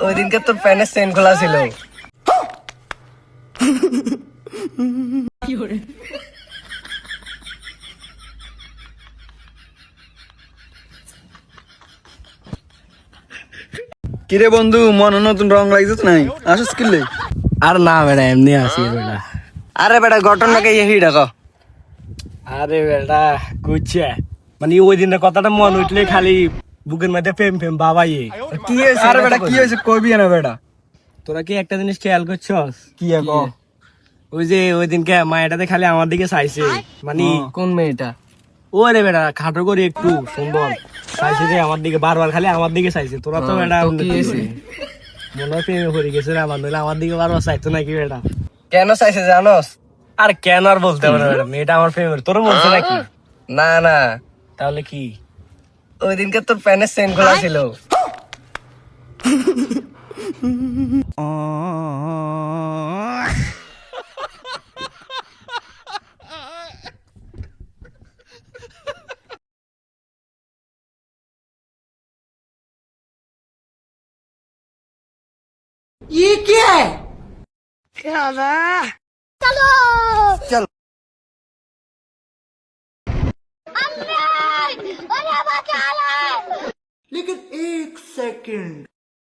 ওই দিনকে তোর প্যানের চেন খোলা ছিল। কিরে বন্ধু, মনে নতুন রং লাগছে নাই? আসস কিনলে? আর না বেটা, এমনি আসি বেটা। আরে বেটা ঘটনাকে এই ডাকো। আরে বেটা কুচ্ছে মানে ওই দিনের কথাটা মন উঠলে খালি বুকের মধ্যে ফেম ফেম বাবাই। কি হয়েছে? আরে বেটা কি হয়েছে কইবি না বেটা। তোরা কি একটা জিনিস খেয়াল করছস? কি এক ওই যে ওই দিনকে মায়েরাতে খালি আমার দিকে চাইছে, মানে কোন মেয়েটা? ও রে বেটা খাটো করে একটু সুন্দর চাইছে যে আমার দিকে, বারবার খালি আমার দিকে চাইছে। তোরা তো বেটা কি হয়েছে? মনে হয় প্রেমে পড়ে গেছে রে আমার, নইলে আমার দিকে বারবার চাইতো নাকি বেটা? কেন চাইছে জানোস? আর কেন আর বলতে পারে বেটা, মেয়েটা আমার প্রেমে তোর বলছে নাকি? না না, তাহলে কি? ওই দিনকে তোর প্যানের চেন খোলা ছিল।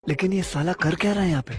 लेकिन ये साला कर क्या रहा है यहाँ पे?